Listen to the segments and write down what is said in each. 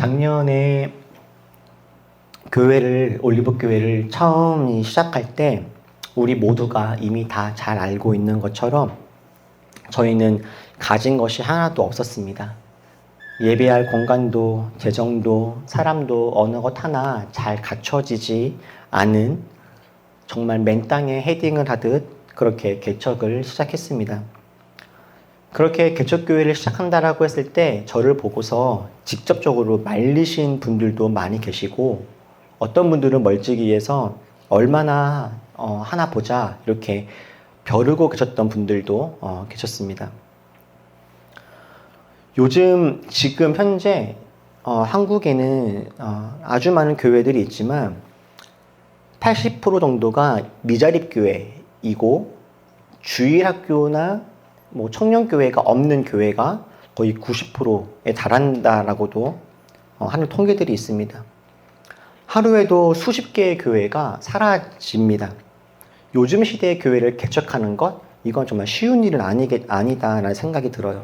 작년에 올리브 교회를 처음 시작할 때 우리 모두가 이미 다 잘 알고 있는 것처럼 저희는 가진 것이 하나도 없었습니다. 예배할 공간도, 재정도, 사람도 어느 것 하나 잘 갖춰지지 않은 정말 맨 땅에 헤딩을 하듯 그렇게 개척을 시작했습니다. 그렇게 개척교회를 시작한다라고 했을 때 저를 보고서 직접적으로 말리신 분들도 많이 계시고, 어떤 분들은 멀찍이에서 얼마나 하나 보자 이렇게 벼르고 계셨던 분들도 계셨습니다. 지금 현재 한국에는 아주 많은 교회들이 있지만 80% 정도가 미자립 교회이고, 주일학교나 청년교회가 없는 교회가 거의 90%에 달한다라고도 하는 통계들이 있습니다. 하루에도 수십 개의 교회가 사라집니다. 요즘 시대의 교회를 개척하는 것, 이건 정말 쉬운 일은 아니다라는 생각이 들어요.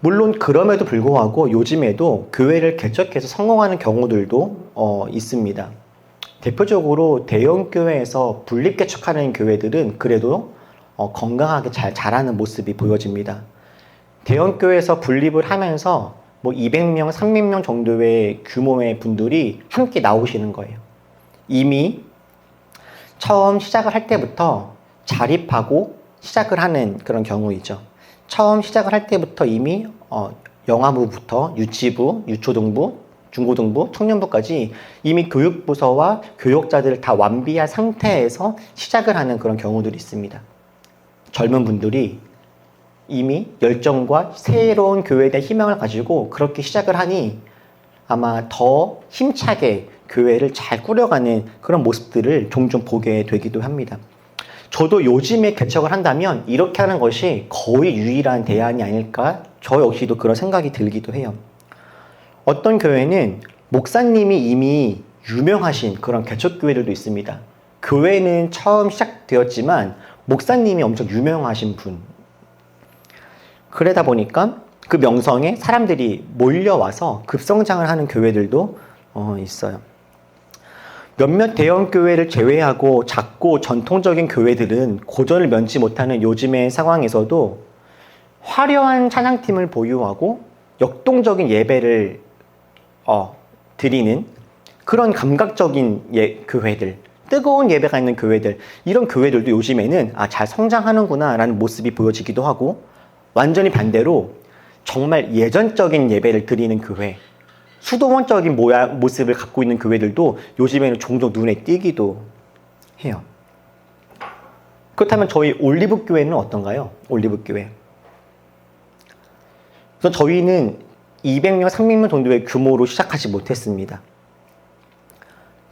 물론 그럼에도 불구하고 요즘에도 교회를 개척해서 성공하는 경우들도 있습니다. 대표적으로 대형 교회에서 분립 개척하는 교회들은 그래도 건강하게 잘 자라는 모습이 보여집니다. 대형 교회에서 분립을 하면서 200명, 300명 정도의 규모의 분들이 함께 나오시는 거예요. 이미 처음 시작을 할 때부터 자립하고 시작을 하는 그런 경우이죠. 처음 시작을 할 때부터 이미 영아부부터 유치부, 유초등부, 중고등부, 청년부까지 이미 교육부서와 교육자들을 다 완비한 상태에서 시작을 하는 그런 경우들이 있습니다. 젊은 분들이 이미 열정과 새로운 교회에 대한 희망을 가지고 그렇게 시작을 하니 아마 더 힘차게 교회를 잘 꾸려가는 그런 모습들을 종종 보게 되기도 합니다. 저도 요즘에 개척을 한다면 이렇게 하는 것이 거의 유일한 대안이 아닐까, 저 역시도 그런 생각이 들기도 해요. 어떤 교회는 목사님이 이미 유명하신 그런 개척교회들도 있습니다. 교회는 처음 시작되었지만 목사님이 엄청 유명하신 분. 그러다 보니까 그 명성에 사람들이 몰려와서 급성장을 하는 교회들도 있어요. 몇몇 대형 교회를 제외하고 작고 전통적인 교회들은 고전을 면치 못하는 요즘의 상황에서도 화려한 찬양팀을 보유하고 역동적인 예배를 드리는 그런 감각적인 교회들, 뜨거운 예배가 있는 교회들, 이런 교회들도 요즘에는 잘 성장하는구나 라는 모습이 보여지기도 하고, 완전히 반대로 정말 예전적인 예배를 드리는 교회, 수도원적인 모습을 갖고 있는 교회들도 요즘에는 종종 눈에 띄기도 해요. 그렇다면 저희 올리브 교회는 어떤가요? 올리브 교회. 그래서 저희는 200명, 300명 정도의 규모로 시작하지 못했습니다.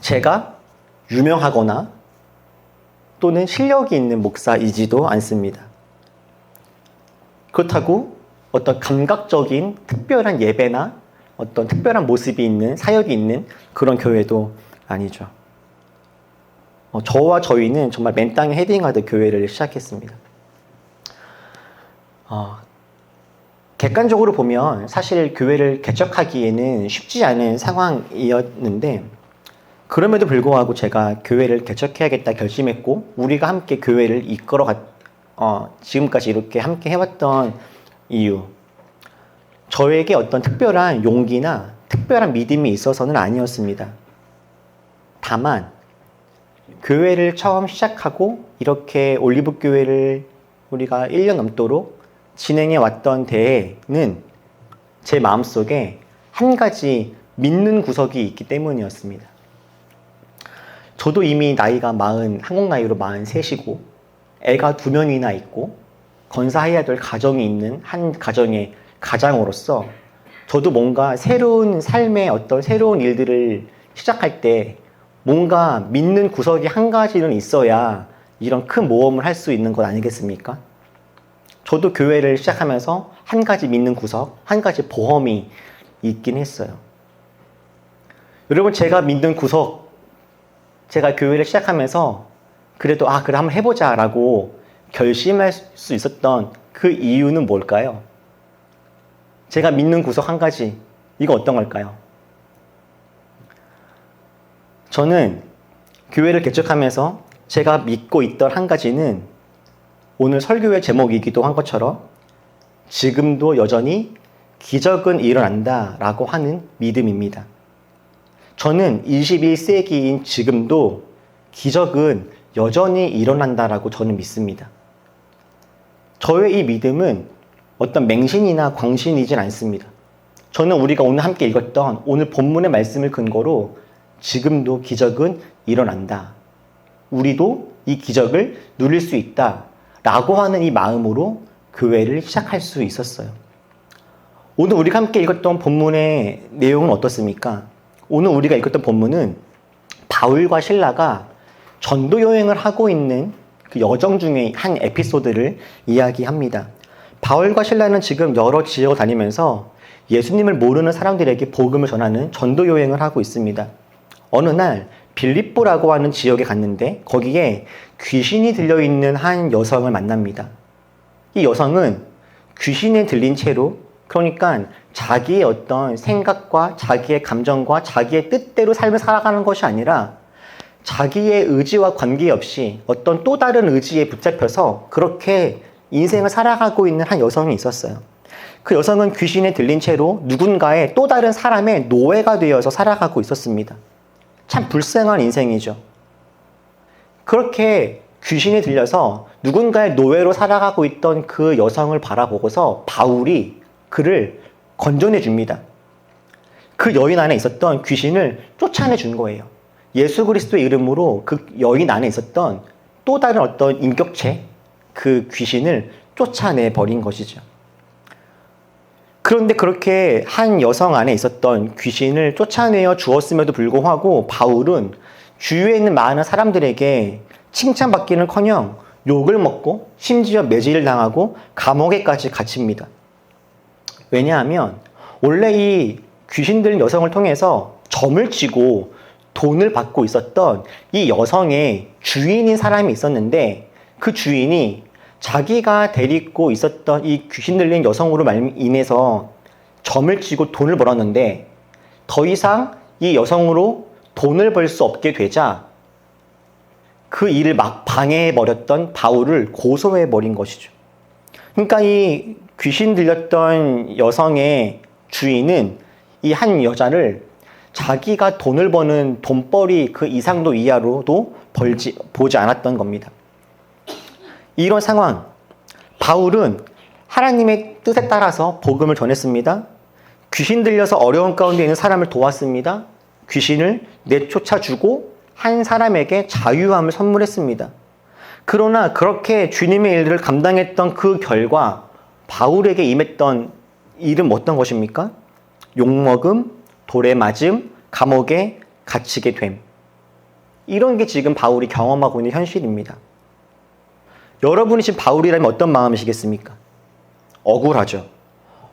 제가 유명하거나 또는 실력이 있는 목사이지도 않습니다. 그렇다고 어떤 감각적인 특별한 예배나 어떤 특별한 모습이 있는, 사역이 있는 그런 교회도 아니죠. 저와 저희는 정말 맨 땅에 헤딩하듯 교회를 시작했습니다. 객관적으로 보면 사실 교회를 개척하기에는 쉽지 않은 상황이었는데, 그럼에도 불구하고 제가 교회를 개척해야겠다 결심했고, 우리가 함께 교회를 지금까지 이렇게 함께 해왔던 이유, 저에게 어떤 특별한 용기나 특별한 믿음이 있어서는 아니었습니다. 다만 교회를 처음 시작하고 이렇게 올리브 교회를 우리가 1년 넘도록 진행해 왔던 데에는 제 마음속에 한 가지 믿는 구석이 있기 때문이었습니다. 저도 이미 나이가 한국 나이로 43이고 애가 2명이나 있고 건사해야 될 가정이 있는 한 가정의 가장으로서 저도 뭔가 새로운 삶의 어떤 새로운 일들을 시작할 때 뭔가 믿는 구석이 한 가지는 있어야 이런 큰 모험을 할 수 있는 것 아니겠습니까? 저도 교회를 시작하면서 한 가지 믿는 구석, 한 가지 보험이 있긴 했어요. 여러분, 제가 믿는 구석, 제가 교회를 시작하면서 그래도 그래 한번 해보자 라고 결심할 수 있었던 그 이유는 뭘까요? 제가 믿는 구석 한 가지, 이거 어떤 걸까요? 저는 교회를 개척하면서 제가 믿고 있던 한 가지는 오늘 설교의 제목이기도 한 것처럼 지금도 여전히 기적은 일어난다 라고 하는 믿음입니다. 저는 21세기인 지금도 기적은 여전히 일어난다라고 저는 믿습니다. 저의 이 믿음은 어떤 맹신이나 광신이진 않습니다. 저는 우리가 오늘 함께 읽었던 오늘 본문의 말씀을 근거로 지금도 기적은 일어난다. 우리도 이 기적을 누릴 수 있다. 라고 하는 이 마음으로 교회를 시작할 수 있었어요. 오늘 우리가 함께 읽었던 본문의 내용은 어떻습니까? 오늘 우리가 읽었던 본문은 바울과 실라가 전도 여행을 하고 있는 그 여정 중에 한 에피소드를 이야기합니다. 바울과 실라는 지금 여러 지역을 다니면서 예수님을 모르는 사람들에게 복음을 전하는 전도 여행을 하고 있습니다. 어느 날 빌립보라고 하는 지역에 갔는데 거기에 귀신이 들려있는 한 여성을 만납니다. 이 여성은 귀신에 들린 채로, 그러니까 자기의 어떤 생각과 자기의 감정과 자기의 뜻대로 삶을 살아가는 것이 아니라 자기의 의지와 관계없이 어떤 또 다른 의지에 붙잡혀서 그렇게 인생을 살아가고 있는 한 여성이 있었어요. 그 여성은 귀신에 들린 채로 누군가의 또 다른 사람의 노예가 되어서 살아가고 있었습니다. 참 불쌍한 인생이죠. 그렇게 귀신에 들려서 누군가의 노예로 살아가고 있던 그 여성을 바라보고서 바울이 그를 건져내 줍니다. 그 여인 안에 있었던 귀신을 쫓아내 준 거예요. 예수 그리스도의 이름으로 그 여인 안에 있었던 또 다른 어떤 인격체, 그 귀신을 쫓아내 버린 것이죠. 그런데 그렇게 한 여성 안에 있었던 귀신을 쫓아내어 주었음에도 불구하고 바울은 주위에 있는 많은 사람들에게 칭찬받기는커녕 욕을 먹고 심지어 매질을 당하고 감옥에까지 갇힙니다. 왜냐하면 원래 이 귀신 들린 여성을 통해서 점을 치고 돈을 받고 있었던 이 여성의 주인인 사람이 있었는데 그 주인이 자기가 데리고 있었던 이 귀신 들린 여성으로 인해서 점을 치고 돈을 벌었는데 더 이상 이 여성으로 돈을 벌 수 없게 되자 그 일을 막 방해해버렸던 바울을 고소해버린 것이죠. 그러니까 이 귀신 들렸던 여성의 주인은 이 한 여자를 자기가 돈을 버는 돈벌이 그 이상도 이하로도 보지 않았던 겁니다. 이런 상황, 바울은 하나님의 뜻에 따라서 복음을 전했습니다. 귀신 들려서 어려운 가운데 있는 사람을 도왔습니다. 귀신을 내쫓아주고 한 사람에게 자유함을 선물했습니다. 그러나 그렇게 주님의 일들을 감당했던 그 결과 바울에게 임했던 일은 어떤 것입니까? 욕먹음, 돌에 맞음, 감옥에 갇히게 됨. 이런 게 지금 바울이 경험하고 있는 현실입니다. 여러분이 지금 바울이라면 어떤 마음이시겠습니까? 억울하죠.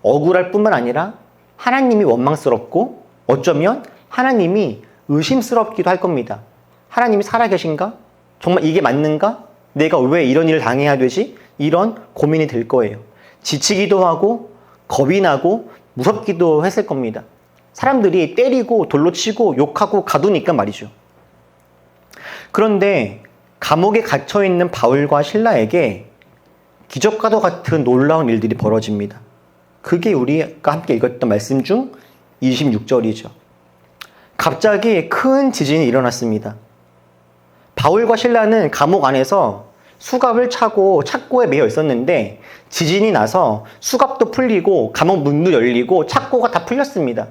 억울할 뿐만 아니라 하나님이 원망스럽고 어쩌면 하나님이 의심스럽기도 할 겁니다. 하나님이 살아계신가? 정말 이게 맞는가? 내가 왜 이런 일을 당해야 되지? 이런 고민이 들 거예요. 지치기도 하고 겁이 나고 무섭기도 했을 겁니다. 사람들이 때리고 돌로 치고 욕하고 가두니까 말이죠. 그런데 감옥에 갇혀있는 바울과 실라에게 기적과도 같은 놀라운 일들이 벌어집니다. 그게 우리가 함께 읽었던 말씀 중 26절이죠. 갑자기 큰 지진이 일어났습니다. 바울과 실라는 감옥 안에서 수갑을 차고 착고에 매여 있었는데 지진이 나서 수갑도 풀리고 감옥 문도 열리고 착고가 다 풀렸습니다.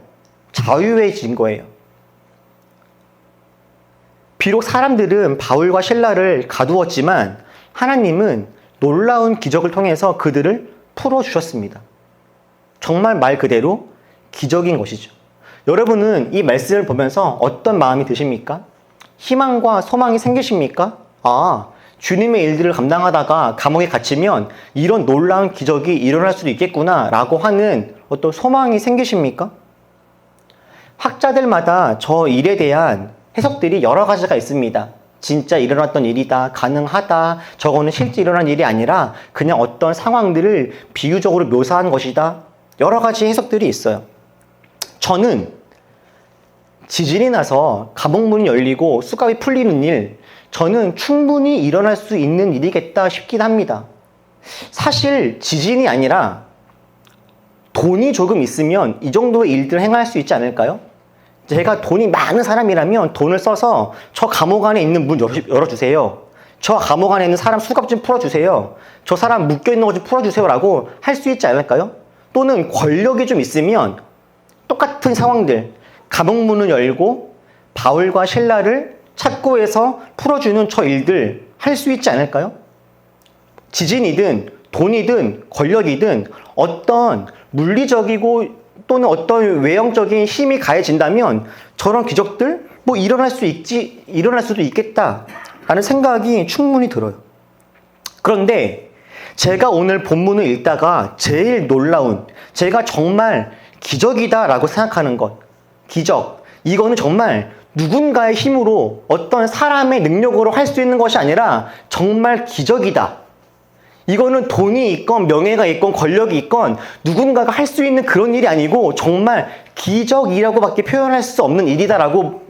자유해진 거예요. 비록 사람들은 바울과 실라를 가두었지만 하나님은 놀라운 기적을 통해서 그들을 풀어주셨습니다. 정말 말 그대로 기적인 것이죠. 여러분은 이 말씀을 보면서 어떤 마음이 드십니까? 희망과 소망이 생기십니까? 아, 주님의 일들을 감당하다가 감옥에 갇히면 이런 놀라운 기적이 일어날 수도 있겠구나 라고 하는 어떤 소망이 생기십니까? 학자들마다 저 일에 대한 해석들이 여러 가지가 있습니다. 진짜 일어났던 일이다, 가능하다, 저거는 실제 일어난 일이 아니라 그냥 어떤 상황들을 비유적으로 묘사한 것이다. 여러 가지 해석들이 있어요. 저는 지진이 나서 감옥문이 열리고 수갑이 풀리는 일, 저는 충분히 일어날 수 있는 일이겠다 싶긴 합니다. 사실 지진이 아니라 돈이 조금 있으면 이 정도의 일들을 행할 수 있지 않을까요? 제가 돈이 많은 사람이라면 돈을 써서 저 감옥 안에 있는 문 열어주세요. 저 감옥 안에 있는 사람 수갑 좀 풀어주세요. 저 사람 묶여있는 거 좀 풀어주세요 라고 할 수 있지 않을까요? 또는 권력이 좀 있으면 똑같은 상황들, 감옥문을 열고 바울과 실라를 착고해서 풀어주는 저 일들 할 수 있지 않을까요? 지진이든 돈이든 권력이든 어떤 물리적이고 또는 어떤 외형적인 힘이 가해진다면 저런 기적들 일어날 수도 있겠다라는 생각이 충분히 들어요. 그런데 제가 오늘 본문을 읽다가 제일 놀라운, 제가 정말 기적이다라고 생각하는 것, 기적, 이거는 정말 누군가의 힘으로 어떤 사람의 능력으로 할 수 있는 것이 아니라 정말 기적이다. 이거는 돈이 있건 명예가 있건 권력이 있건 누군가가 할 수 있는 그런 일이 아니고 정말 기적이라고밖에 표현할 수 없는 일이다라고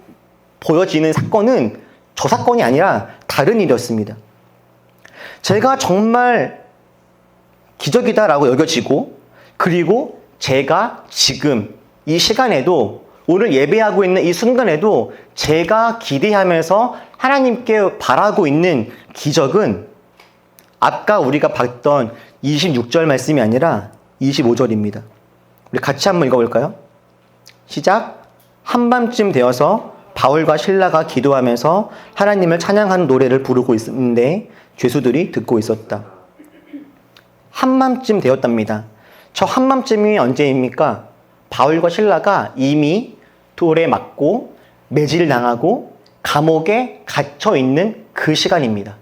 보여지는 사건은 저 사건이 아니라 다른 일이었습니다. 제가 정말 기적이다라고 여겨지고, 그리고 제가 지금 이 시간에도, 오늘 예배하고 있는 이 순간에도 제가 기대하면서 하나님께 바라고 있는 기적은 아까 우리가 봤던 26절 말씀이 아니라 25절입니다. 우리 같이 한번 읽어볼까요? 시작. 한밤쯤 되어서 바울과 실라가 기도하면서 하나님을 찬양하는 노래를 부르고 있는데 죄수들이 듣고 있었다. 한밤쯤 되었답니다. 저 한밤쯤이 언제입니까? 바울과 실라가 이미 돌에 맞고 매질당하고 감옥에 갇혀 있는 그 시간입니다.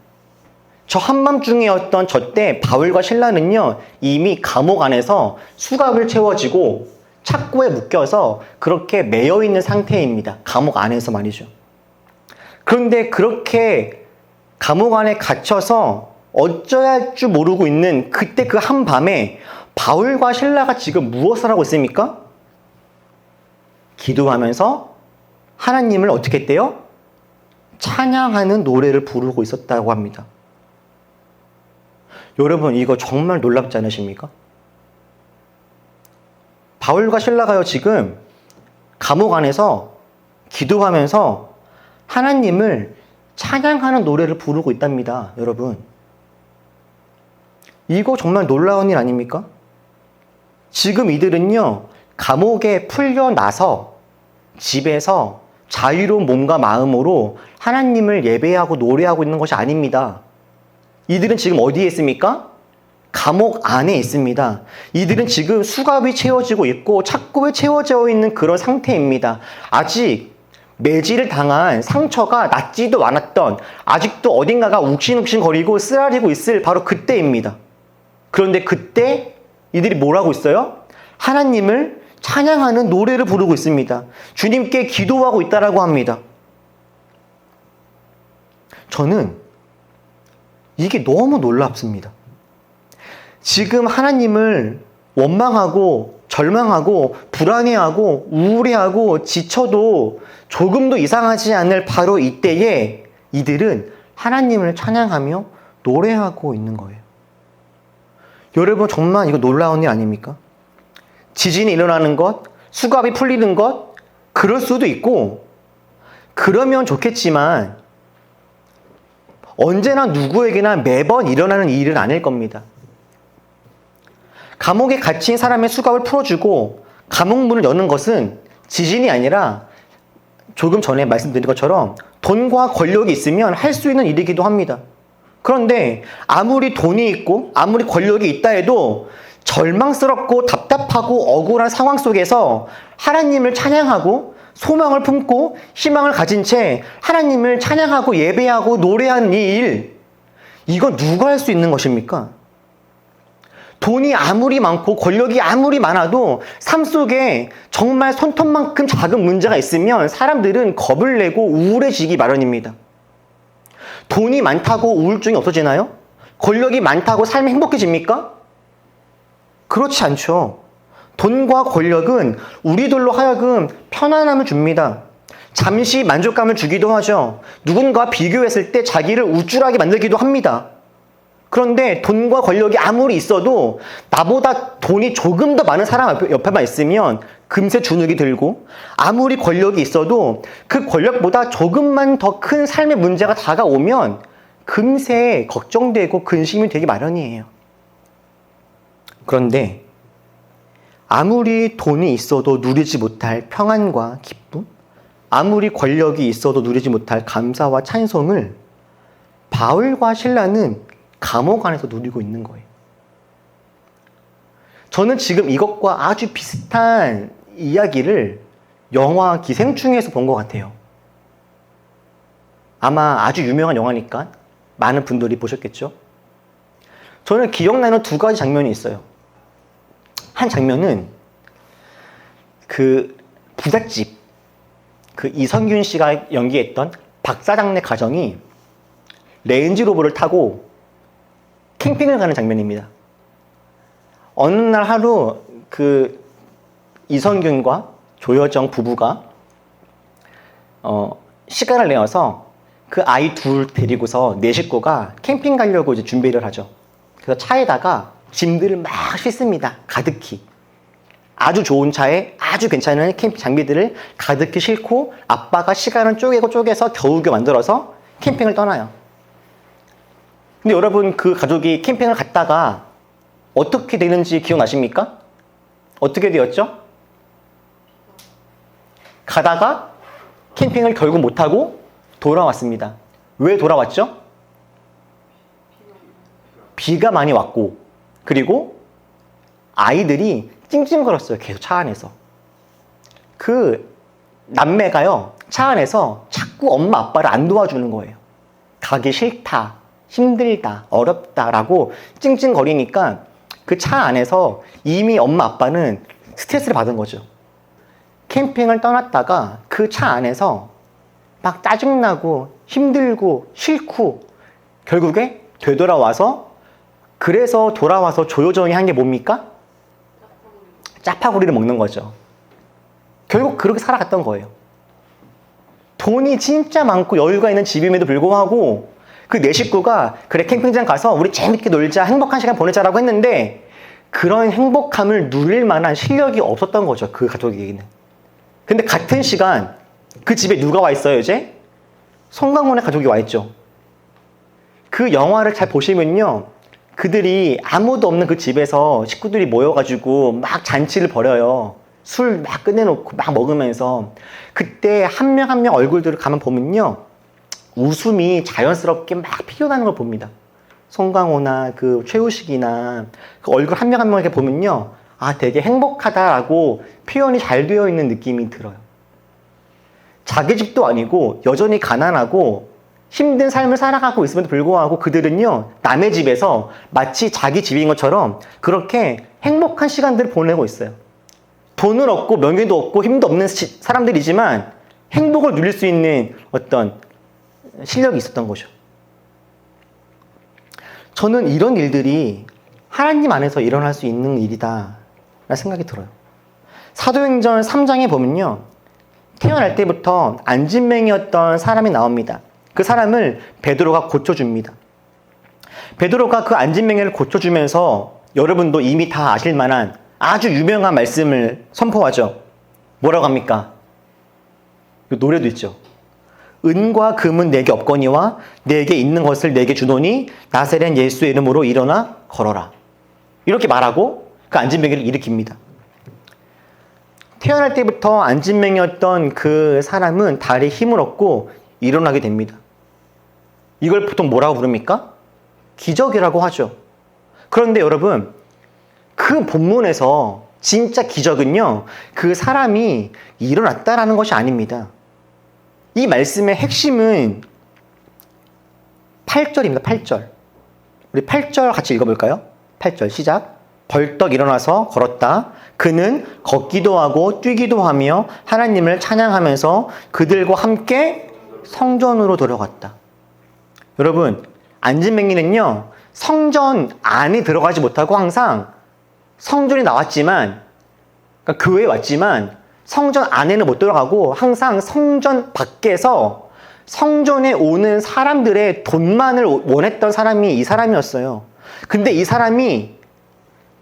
저 한밤중이었던 저 때 바울과 실라는요, 이미 감옥 안에서 수갑을 채워지고 착고에 묶여서 그렇게 매여 있는 상태입니다. 감옥 안에서 말이죠. 그런데 그렇게 감옥 안에 갇혀서 어쩌야 할 줄 모르고 있는 그때 그 한밤에 바울과 실라가 지금 무엇을 하고 있습니까? 기도하면서 하나님을 어떻게 했대요? 찬양하는 노래를 부르고 있었다고 합니다. 여러분, 이거 정말 놀랍지 않으십니까? 바울과 실라가요, 지금 감옥 안에서 기도하면서 하나님을 찬양하는 노래를 부르고 있답니다, 여러분. 이거 정말 놀라운 일 아닙니까? 지금 이들은요, 감옥에 풀려나서 집에서 자유로운 몸과 마음으로 하나님을 예배하고 노래하고 있는 것이 아닙니다. 이들은 지금 어디에 있습니까? 감옥 안에 있습니다. 이들은 지금 수갑이 채워지고 있고 착고에 채워져 있는 그런 상태입니다. 아직 매질을 당한 상처가 낫지도 않았던, 아직도 어딘가가 욱신욱신거리고 쓰라리고 있을 바로 그때입니다. 그런데 그때 이들이 뭘 하고 있어요? 하나님을 찬양하는 노래를 부르고 있습니다. 주님께 기도하고 있다라고 합니다. 저는 이게 너무 놀랍습니다. 지금 하나님을 원망하고 절망하고 불안해하고 우울해하고 지쳐도 조금도 이상하지 않을 바로 이때에 이들은 하나님을 찬양하며 노래하고 있는 거예요. 여러분, 정말 이거 놀라운 일 아닙니까? 지진이 일어나는 것, 수갑이 풀리는 것, 그럴 수도 있고 그러면 좋겠지만 언제나 누구에게나 매번 일어나는 일은 아닐 겁니다. 감옥에 갇힌 사람의 수갑을 풀어주고 감옥문을 여는 것은 지진이 아니라 조금 전에 말씀드린 것처럼 돈과 권력이 있으면 할 수 있는 일이기도 합니다. 그런데 아무리 돈이 있고 아무리 권력이 있다 해도 절망스럽고 답답하고 억울한 상황 속에서 하나님을 찬양하고 소망을 품고 희망을 가진 채 하나님을 찬양하고 예배하고 노래하는 이 일, 이거 누가 할 수 있는 것입니까? 돈이 아무리 많고 권력이 아무리 많아도 삶 속에 정말 손톱만큼 작은 문제가 있으면 사람들은 겁을 내고 우울해지기 마련입니다. 돈이 많다고 우울증이 없어지나요? 권력이 많다고 삶이 행복해집니까? 그렇지 않죠. 돈과 권력은 우리들로 하여금 편안함을 줍니다. 잠시 만족감을 주기도 하죠. 누군가 비교했을 때 자기를 우쭐하게 만들기도 합니다. 그런데 돈과 권력이 아무리 있어도 나보다 돈이 조금 더 많은 사람 옆에만 있으면 금세 주눅이 들고, 아무리 권력이 있어도 그 권력보다 조금만 더 큰 삶의 문제가 다가오면 금세 걱정되고 근심이 되기 마련이에요. 그런데 아무리 돈이 있어도 누리지 못할 평안과 기쁨, 아무리 권력이 있어도 누리지 못할 감사와 찬송을 바울과 실라는 감옥 안에서 누리고 있는 거예요. 저는 지금 이것과 아주 비슷한 이야기를 영화 기생충에서 본 것 같아요. 아마 아주 유명한 영화니까 많은 분들이 보셨겠죠? 저는 기억나는 두 가지 장면이 있어요. 한 장면은 그 부잣집, 그 이성균 씨가 연기했던 박사장네 가정이 레인지로버를 타고 캠핑을 가는 장면입니다. 어느 날 하루 그 이성균과 조여정 부부가 시간을 내어서 그 아이 둘 데리고서 네 식구가 캠핑 가려고 이제 준비를 하죠. 그래서 차에다가 짐들을 막 싣습니다. 가득히. 아주 좋은 차에 아주 괜찮은 캠핑 장비들을 가득히 싣고 아빠가 시간을 쪼개서 겨우겨우 만들어서 캠핑을 떠나요. 근데 여러분, 그 가족이 캠핑을 갔다가 어떻게 되는지 기억나십니까? 어떻게 되었죠? 가다가 캠핑을 결국 못하고 돌아왔습니다. 왜 돌아왔죠? 비가 많이 왔고, 그리고 아이들이 찡찡거렸어요. 계속 차 안에서. 그 남매가요, 차 안에서 자꾸 엄마 아빠를 안 도와주는 거예요. 가기 싫다, 힘들다, 어렵다라고 찡찡거리니까 그 차 안에서 이미 엄마 아빠는 스트레스를 받은 거죠. 캠핑을 떠났다가 그 차 안에서 막 짜증나고 힘들고 싫고 결국에 되돌아와서, 그래서 돌아와서 조효정이 한 게 뭡니까? 짜파구리를 먹는 거죠. 결국 그렇게 살아갔던 거예요. 돈이 진짜 많고 여유가 있는 집임에도 불구하고 그 네 식구가 그래 캠핑장 가서 우리 재밌게 놀자, 행복한 시간 보내자라고 했는데 그런 행복함을 누릴 만한 실력이 없었던 거죠. 그 가족에게는. 근데 같은 시간 그 집에 누가 와 있어요 이제? 송강호의 가족이 와 있죠. 그 영화를 잘 보시면요, 그들이 아무도 없는 그 집에서 식구들이 모여가지고 막 잔치를 벌여요. 술 막 꺼내놓고 막 먹으면서. 그때 한 명 한 명 얼굴들을 가만 보면요, 웃음이 자연스럽게 막 피어나는 걸 봅니다. 송강호나 그 최우식이나 그 얼굴 한 명 한 명 이렇게 보면요, 아 되게 행복하다라고 표현이 잘 되어 있는 느낌이 들어요. 자기 집도 아니고 여전히 가난하고 힘든 삶을 살아가고 있음에도 불구하고 그들은요, 남의 집에서 마치 자기 집인 것처럼 그렇게 행복한 시간들을 보내고 있어요. 돈을 얻고 명예도 얻고 힘도 없는 사람들이지만 행복을 누릴 수 있는 어떤 실력이 있었던 거죠. 저는 이런 일들이 하나님 안에서 일어날 수 있는 일이다 라는 생각이 들어요. 사도행전 3장에 보면요, 태어날 때부터 안진뱅이였던 사람이 나옵니다. 그 사람을 베드로가 고쳐줍니다. 베드로가 그 안진뱅이를 고쳐주면서 여러분도 이미 다 아실 만한 아주 유명한 말씀을 선포하죠. 뭐라고 합니까? 그 노래도 있죠. 은과 금은 내게 없거니와 내게 있는 것을 내게 주노니 나사렛 예수의 이름으로 일어나 걸어라. 이렇게 말하고 그 안진뱅이를 일으킵니다. 태어날 때부터 안진뱅이였던 그 사람은 다리에 힘을 얻고 일어나게 됩니다. 이걸 보통 뭐라고 부릅니까? 기적이라고 하죠. 그런데 여러분, 그 본문에서 진짜 기적은요, 그 사람이 일어났다라는 것이 아닙니다. 이 말씀의 핵심은 8절입니다. 8절. 우리 8절 같이 읽어볼까요? 8절 시작. 벌떡 일어나서 걸었다. 그는 걷기도 하고 뛰기도 하며 하나님을 찬양하면서 그들과 함께 성전으로 들어갔다. 여러분, 안진뱅이는요, 성전 안에 들어가지 못하고 항상 성전이 나왔지만, 그러니까 교회에 왔지만 성전 안에는 못 들어가고 항상 성전 밖에서 성전에 오는 사람들의 돈만을 원했던 사람이 이 사람이었어요. 근데 이 사람이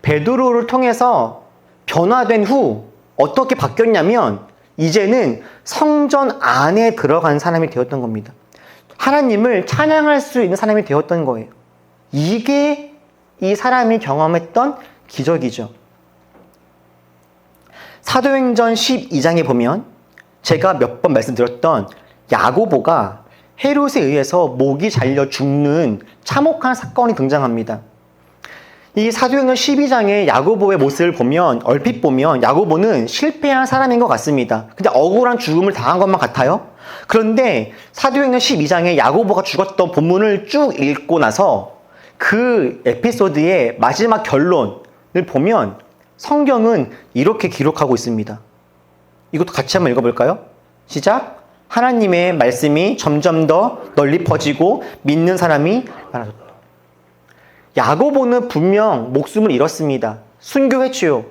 베드로를 통해서 변화된 후 어떻게 바뀌었냐면 이제는 성전 안에 들어간 사람이 되었던 겁니다. 하나님을 찬양할 수 있는 사람이 되었던 거예요. 이게 이 사람이 경험했던 기적이죠. 사도행전 12장에 보면 제가 몇 번 말씀드렸던 야고보가 헤롯에 의해서 목이 잘려 죽는 참혹한 사건이 등장합니다. 이 사도행전 12장의 야고보의 모습을 보면 얼핏 보면 야고보는 실패한 사람인 것 같습니다. 근데 억울한 죽음을 당한 것만 같아요. 그런데 사도행전 12장에 야고보가 죽었던 본문을 쭉 읽고 나서 그 에피소드의 마지막 결론을 보면 성경은 이렇게 기록하고 있습니다. 이것도 같이 한번 읽어볼까요? 시작! 하나님의 말씀이 점점 더 널리 퍼지고 믿는 사람이 많아졌다. 야고보는 분명 목숨을 잃었습니다. 순교했지요.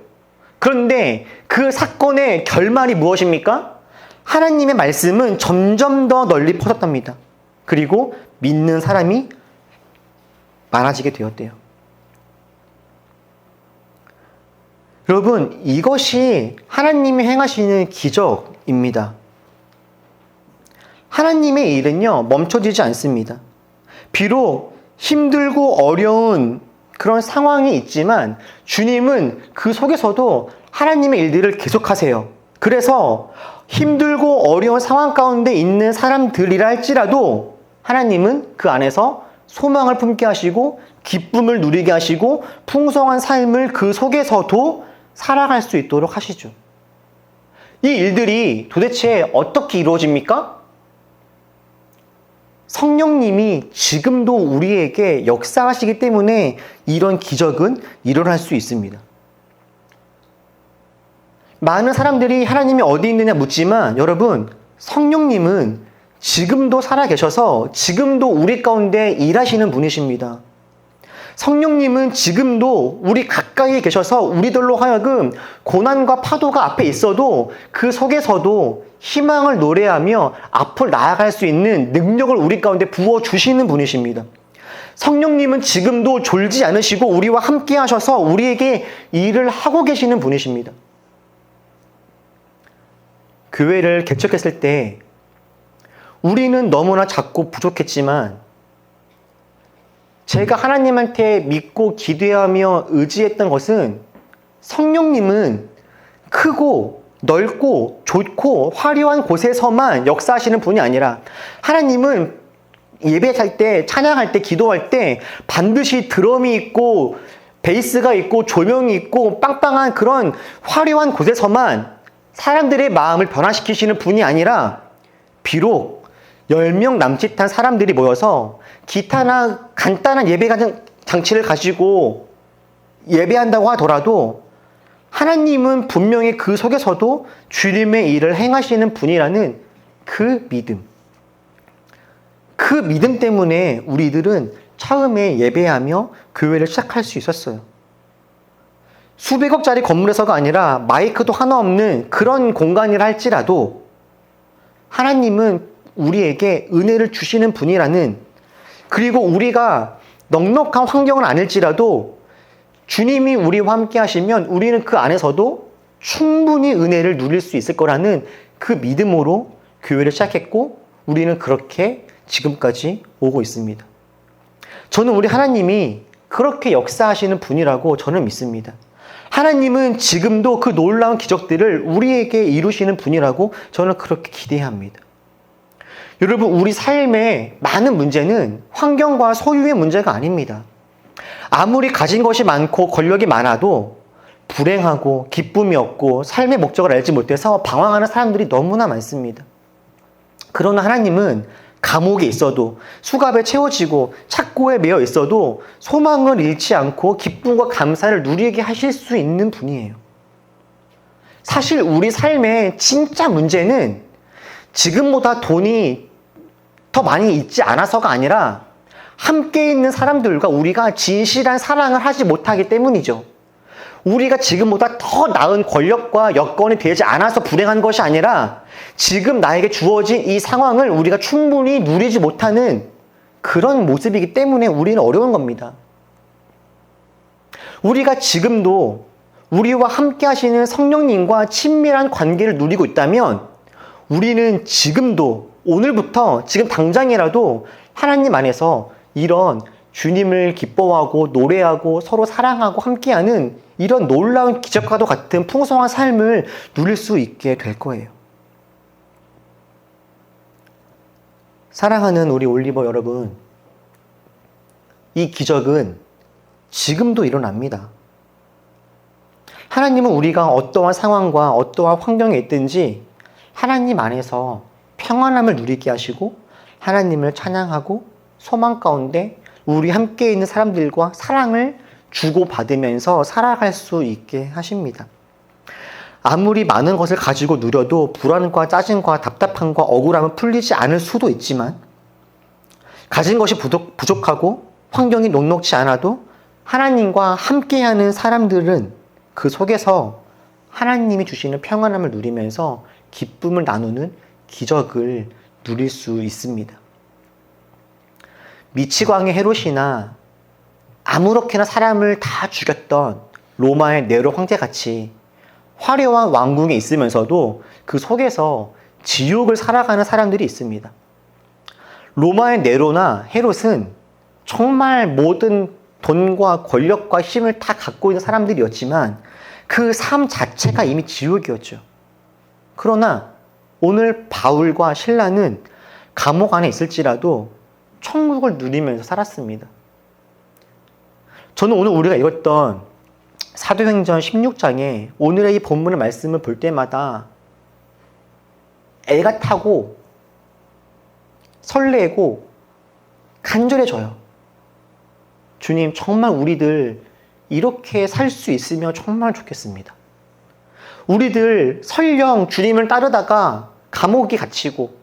그런데 그 사건의 결말이 무엇입니까? 하나님의 말씀은 점점 더 널리 퍼졌답니다. 그리고 믿는 사람이 많아지게 되었대요. 여러분, 이것이 하나님이 행하시는 기적입니다. 하나님의 일은요, 멈춰지지 않습니다. 비록 힘들고 어려운 그런 상황이 있지만 주님은 그 속에서도 하나님의 일들을 계속하세요. 그래서 힘들고 어려운 상황 가운데 있는 사람들이라 할지라도 하나님은 그 안에서 소망을 품게 하시고 기쁨을 누리게 하시고 풍성한 삶을 그 속에서도 살아갈 수 있도록 하시죠. 이 일들이 도대체 어떻게 이루어집니까? 성령님이 지금도 우리에게 역사하시기 때문에 이런 기적은 일어날 수 있습니다. 많은 사람들이 하나님이 어디 있느냐 묻지만 여러분, 성령님은 지금도 살아계셔서 지금도 우리 가운데 일하시는 분이십니다. 성령님은 지금도 우리 가까이에 계셔서 우리들로 하여금 고난과 파도가 앞에 있어도 그 속에서도 희망을 노래하며 앞을 나아갈 수 있는 능력을 우리 가운데 부어주시는 분이십니다. 성령님은 지금도 졸지 않으시고 우리와 함께 하셔서 우리에게 일을 하고 계시는 분이십니다. 교회를 개척했을 때 우리는 너무나 작고 부족했지만 제가 하나님한테 믿고 기대하며 의지했던 것은 성령님은 크고 넓고 좋고 화려한 곳에서만 역사하시는 분이 아니라 하나님은 예배할 때, 찬양할 때, 기도할 때 반드시 드럼이 있고 베이스가 있고 조명이 있고 빵빵한 그런 화려한 곳에서만 사람들의 마음을 변화시키시는 분이 아니라 비록 10명 남짓한 사람들이 모여서 기타나 간단한 예배 장치를 가지고 예배한다고 하더라도 하나님은 분명히 그 속에서도 주님의 일을 행하시는 분이라는 그 믿음. 그 믿음 때문에 우리들은 처음에 예배하며 교회를 시작할 수 있었어요. 수백억짜리 건물에서가 아니라 마이크도 하나 없는 그런 공간이라 할지라도 하나님은 우리에게 은혜를 주시는 분이라는, 그리고 우리가 넉넉한 환경은 아닐지라도 주님이 우리와 함께 하시면 우리는 그 안에서도 충분히 은혜를 누릴 수 있을 거라는 그 믿음으로 교회를 시작했고 우리는 그렇게 지금까지 오고 있습니다. 저는 우리 하나님이 그렇게 역사하시는 분이라고 저는 믿습니다. 하나님은 지금도 그 놀라운 기적들을 우리에게 이루시는 분이라고 저는 그렇게 기대합니다. 여러분, 우리 삶의 많은 문제는 환경과 소유의 문제가 아닙니다. 아무리 가진 것이 많고 권력이 많아도 불행하고 기쁨이 없고 삶의 목적을 알지 못해서 방황하는 사람들이 너무나 많습니다. 그러나 하나님은 감옥에 있어도 수갑에 채워지고 착고에 매여 있어도 소망을 잃지 않고 기쁨과 감사를 누리게 하실 수 있는 분이에요. 사실 우리 삶의 진짜 문제는 지금보다 돈이 더 많이 있지 않아서가 아니라 함께 있는 사람들과 우리가 진실한 사랑을 하지 못하기 때문이죠. 우리가 지금보다 더 나은 권력과 여건이 되지 않아서 불행한 것이 아니라 지금 나에게 주어진 이 상황을 우리가 충분히 누리지 못하는 그런 모습이기 때문에 우리는 어려운 겁니다. 우리가 지금도 우리와 함께 하시는 성령님과 친밀한 관계를 누리고 있다면 우리는 지금도 오늘부터 지금 당장이라도 하나님 안에서 이런 주님을 기뻐하고 노래하고 서로 사랑하고 함께하는 이런 놀라운 기적과도 같은 풍성한 삶을 누릴 수 있게 될 거예요. 사랑하는 우리 올리버 여러분, 이 기적은 지금도 일어납니다. 하나님은 우리가 어떠한 상황과 어떠한 환경에 있든지 하나님 안에서 평안함을 누리게 하시고 하나님을 찬양하고 소망 가운데 우리 함께 있는 사람들과 사랑을 주고받으면서 살아갈 수 있게 하십니다. 아무리 많은 것을 가지고 누려도 불안과 짜증과 답답함과 억울함은 풀리지 않을 수도 있지만 가진 것이 부족하고 환경이 녹록지 않아도 하나님과 함께하는 사람들은 그 속에서 하나님이 주시는 평안함을 누리면서 기쁨을 나누는 기적을 누릴 수 있습니다. 미치광이 헤롯이나 아무렇게나 사람을 다 죽였던 로마의 네로 황제같이 화려한 왕궁에 있으면서도 그 속에서 지옥을 살아가는 사람들이 있습니다. 로마의 네로나 헤롯은 정말 모든 돈과 권력과 힘을 다 갖고 있는 사람들이었지만 그 삶 자체가 이미 지옥이었죠. 그러나 오늘 바울과 실라는 감옥 안에 있을지라도 천국을 누리면서 살았습니다. 저는 오늘 우리가 읽었던 사도행전 16장에 오늘의 이 본문의 말씀을 볼 때마다 애가 타고 설레고 간절해져요. 주님, 정말 우리들 이렇게 살 수 있으면 정말 좋겠습니다. 우리들 설령 주님을 따르다가 감옥에 갇히고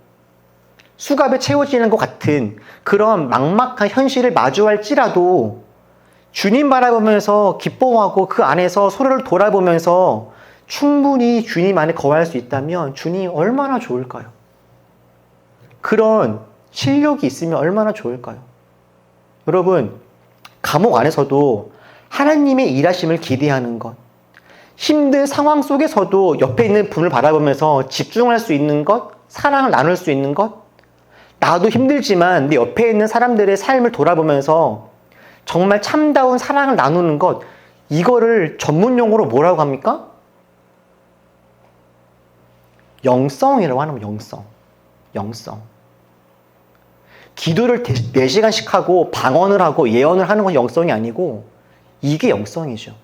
수갑에 채워지는 것 같은 그런 막막한 현실을 마주할지라도 주님 바라보면서 기뻐하고 그 안에서 서로를 돌아보면서 충분히 주님 안에 거할 수 있다면 주님 얼마나 좋을까요? 그런 실력이 있으면 얼마나 좋을까요? 여러분, 감옥 안에서도 하나님의 일하심을 기대하는 것, 힘든 상황 속에서도 옆에 있는 분을 바라보면서 집중할 수 있는 것, 사랑을 나눌 수 있는 것, 나도 힘들지만 내 옆에 있는 사람들의 삶을 돌아보면서 정말 참다운 사랑을 나누는 것, 이거를 전문 용어로 뭐라고 합니까? 영성이라고 하는 거예요. 영성. 기도를 4시간씩 하고 방언을 하고 예언을 하는 건 영성이 아니고 이게 영성이죠.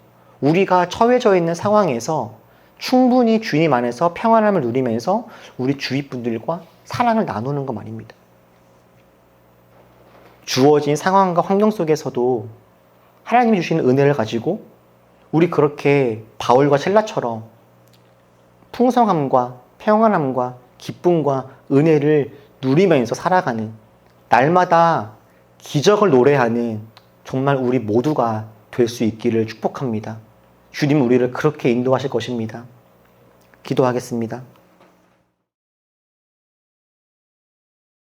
우리가 처해져 있는 상황에서 충분히 주님 안에서 평안함을 누리면서 우리 주위 분들과 사랑을 나누는 것 말입니다. 주어진 상황과 환경 속에서도 하나님이 주시는 은혜를 가지고 우리 그렇게 바울과 실라처럼 풍성함과 평안함과 기쁨과 은혜를 누리면서 살아가는 날마다 기적을 노래하는 정말 우리 모두가 될 수 있기를 축복합니다. 주님 우리를 그렇게 인도하실 것입니다. 기도하겠습니다.